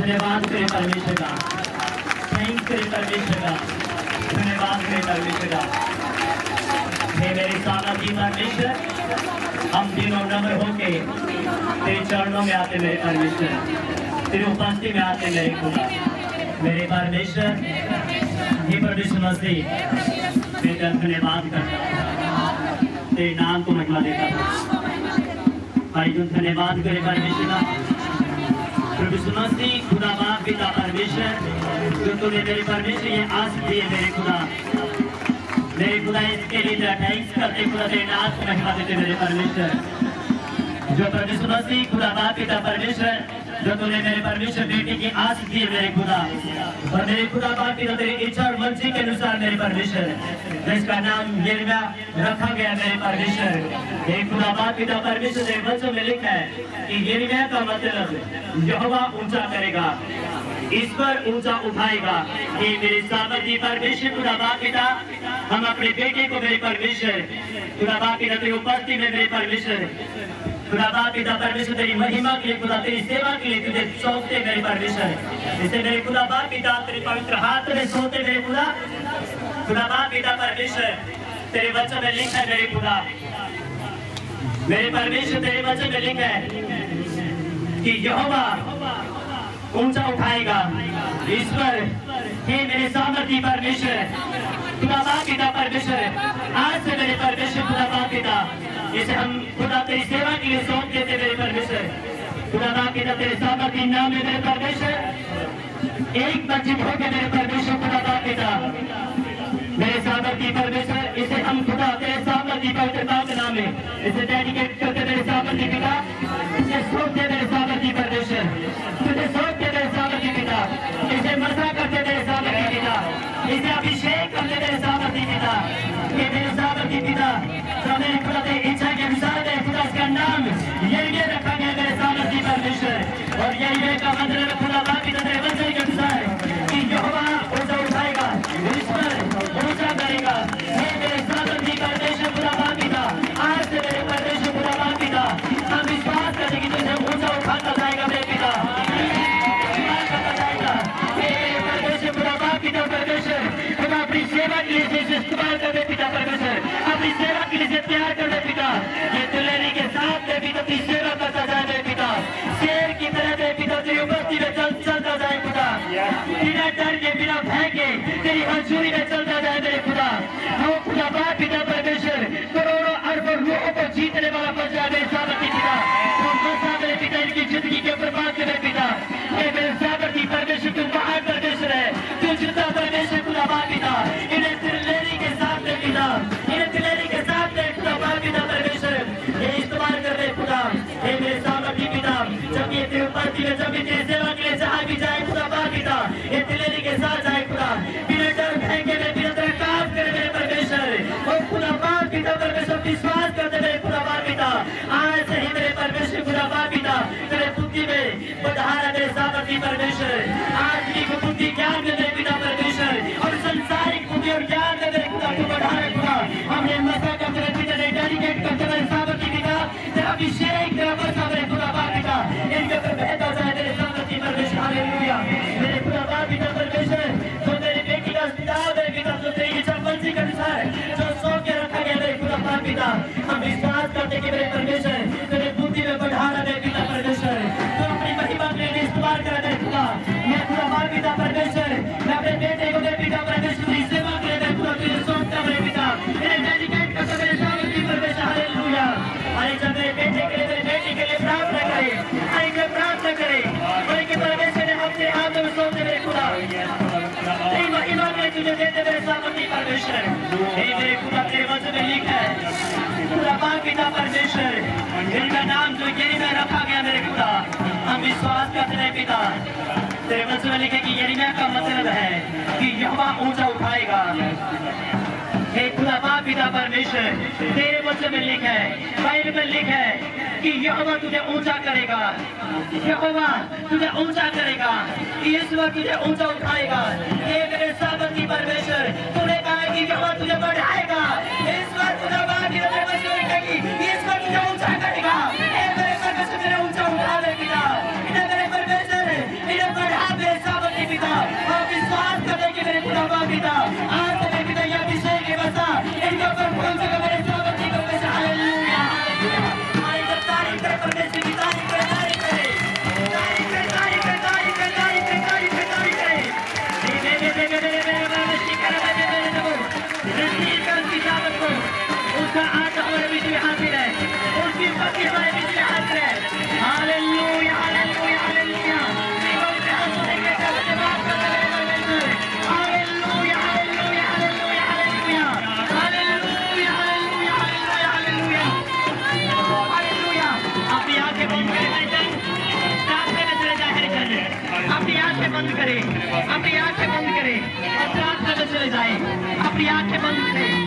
धन्यवाद करे परमेश्वर का, थैंक्स करे परमेश्वर का, धन्यवाद करे परमेश्वर का। हे मेरे सामर्थी परमेश्वर, हम तीनों नम्र होके तेरे चरणों में आते मेरे परमेश्वर, तेरी उपस्थिति में आते मेरे खुदा, मेरे परमेश्वर। हे परमेश्वर मसीह, मैं तेरा धन्यवाद करता हूँ, तेरे नाम को महिमा देता हूँ। भाई तुम धन्यवाद करे परमेश्वर का, परमेश्वर मसीह, खुदा बाप पिता परमेश्वर, जो तूने मेरे परमेश्वर ये आस दी है मेरे खुदा, मेरे खुदा इसके लिए तेरा थैंक्स करते खुदा, तेरे नाम को महिमा देते मेरे परमेश्वर। जो परमेश्वर मसीह, खुदा बाप पिता परमेश्वर, जो तूने मेरे परमेश्वर बेटे की आस दी है मेरे खुदा, और मेरे खुदा बाप पिता तेरी इच्छा और मर्जी के अनुसार मेरे परमेश्वर, जिसका नाम यिर्मयाह रखा गया मेरे परमेश्वर। एक खुदा बाप पिता परमेश्वर ने वचन में लिखा है कि यिर्मयाह का मतलब यहोवा ऊंचा करेगा, ईश्वर ऊंचा उठाएगा। ये मेरे सामर्थी परमेश्वर खुदा बाप पिता, हम अपने बेटे को मेरे परमेश्वर, खुदा बाप पिता तेरी उपस्थिति में मेरे परमेश्वर, खुदा बाप पिता परमेश्वर तेरी महिमा के लिए, खुदा तेरी सेवा के लिए तुझे सौंपते मेरे परमेश्वर। इसे मेरे खुदा बाप पिता तेरे पवित्र हाथ में सौंपते मेरे खुदा, खुदा बाप पिता परमेश्वर तेरे वचन में लिखा है मेरे खुदा, मेरे परमेश्वर तेरे वचन में लिखा है कि यहोवा ऊंचा उठाएगा, ईश्वर। हे मेरे सामर्थी परमेश्वर, खुदा बाप पिता परमेश्वर, आज से मेरे परमेश्वर खुदा बाप पिता, इसे हम खुदा तेरी सेवा के लिए सौंप देते मेरे परमेश्वर, खुदा बाप पिता तेरे सामर्थी नाम में मेरे परमेश्वर, एक मस्जिद होकर मेरे परमेश्वर खुदा बाप पिता, मेरे सामर्थी परमेश्वर, इसे हम खुदा तेरे सामर्थी पवित्रता के नाम में इसे डेडिकेट करते मेरे सामर्थी पिता, इसे सौंप दे मेरे सामर्थी परमेश्वर, तुझे सौंप दे मेरे सामर्थी पिता, इसे मसा करते मेरे सामर्थी पिता, इसे अभिषेक करते मेरे सामर्थी पिता, ये मेरे सामर्थी पिता, तो मेरे खुदा तेरी इच्छा के अनुसार मेरे खुदा इसका नाम यिर्मयाह रखा गया मेरे सामर्थी परमेश्वर। और यिर्मयाह का मतलब खुदा बाप पिता तेरे वचन के अनुसार कि यहोवा ऊंचा उठाएगा, ईश्वर ऊंचा करेगा। हे मेरे सामर्थी परमेश्वर खुदा बाप पिता, आज से मेरे परमेश्वर खुदा बाप पिता, हम विश्वास करते कि तुझे ऊंचा उठाता जाएगा मेरे पिता, करता जाएगा। हे मेरे परमेश्वर खुदा बाप पिता परमेश्वर, हम अपनी सेवा के लिए इस्तेमाल कर दे पिता परमेश्वर, अपनी सेवा के लिए तैयार कर दे पिता, ये दुल्हनी के साथ में पिता तेरी सेवा करता जाए मेरे पिता, शेर की तरह मेरे पिता तेरी उपस्थिति में चलता जाए खुदा, बिना डर के बिना भय के तेरी हजूरी में चलता जाए मेरे खुदा। हो खुदा बाप पिता परमेश्वर, करोड़ों अरबों लोगों को जीतने वाला बन जाए मेरे सामर्थी पिता, तुम बसा मेरे पिता इनकी जिंदगी के ऊपर बात मेरे पिता, ये मेरे सामर्थी परमेश्वर तुम महान परमेश्वर है, तू जितना परमेश्वर खुदा बाप पिता, इन्हें दिलेरी के साथ में पिता, इन्हें दिलेरी के साथ में खुदा बाप पिता परमेश्वर, ये इस्तेमाल कर रहे खुदा। हे मेरे सामर्थी पिता, जब ये तेरे उपस्थिति में, जब ये तेरी सेवा के लिए जहाँ भी जाए खुदा बाप पिता, ये दिलेरी के साथ जाए खुदा, बिना डर भय के मेरे पिता तेरा काम करे मेरे परमेश्वर, और खुदा बाप पिता परमेश्वर विश्वास करते मेरे खुदा बाप पिता, आज से ही मेरे परमेश्वर खुदा बाप पिता तेरे बुद्धि में बढ़ाना मेरे सामर्थी परमेश्वर, आज की बुद्धि ज्ञान में मेरे पिता परमेश्वर, और संसारिक बुद्धि और ज्ञान में मेरे खुदा को बढ़ा रहे खुदा, हमने मसा का तेरे पिता ने डेडिकेट करते मेरे सामर्थी पिता, तेरा अभिषेक तेरा मसा मेरे खुदा बाप पिता इनके ऊपर बहता जाए मेरे सामर्थी परमेश्वर। हालेलुया मेरे खुदा बाप पिता परमेश्वर, जो मेरी बेटी का अस्पताल मेरे पिता, जो तेरी इच्छा मर्जी के अनुसार जो सौंप के रखा गया मेरे खुदा बाप पिता, हम विश्वास करते कि मेरे परमेश्वर तेरे बुद्धि में बढ़ाना मेरे पिता परमेश्वर, तो अपनी महिमा के लिए इस्तेमाल करा मेरे खुदा, मैं खुदा बाप पिता परमेश्वर, मैं अपने बेटे को मेरे पिता परमेश्वर की सेवा के लिए मेरे खुदा तुझे सौंपता मेरे पिता, इन्हें डेडिकेट करता मेरे सामर्थी परमेश्वर। हालेलुया अरे जब मेरे बेटे के लिए, मेरे बेटी के लिए प्रार्थना करे, आएंगे प्रार्थना करे, और कि परमेश्वर ने अपने हाथों में सौंप दे मेरे खुदा, तेरी महिमा में तुझे देते मेरे सामर्थी परमेश्वर। हे मेरे खुदा तेरे वचन में लिखा है खुदा बाप पिता परमेश्वर, जिनका नाम जो यिर्मयाह रखा गया मेरे खुदा, हम विश्वास करते हैं पिता, तेरे वचन में लिखे कि यिर्मयाह का मतलब है कि यहोवा ऊंचा उठाएगा। हे खुदा बाप पिता परमेश्वर, तेरे वचन में लिखा है, बाइबल में लिखा है कि यहोवा तुझे ऊंचा करेगा, यहोवा तुझे ऊंचा करेगा, ईश्वर तुझे ऊंचा उठाएगा। हे मेरे सामर्थी परमेश्वर, तूने कहा कि यहोवा तुझे बढ़ाएगा, ईश्वर खुदा बाप पिता परमेश्वर कहेगी ईश्वर तुझे ऊंचा करेगा। हे मेरे परमेश्वर तुझे ऊंचा उठा ले पिता, इन्हें मेरे परमेश्वर इन्हें बढ़ा बंद करें, अपनी आंखें बंद करें और प्रार्थना में चले जाएं। अपनी आंखें बंद करें।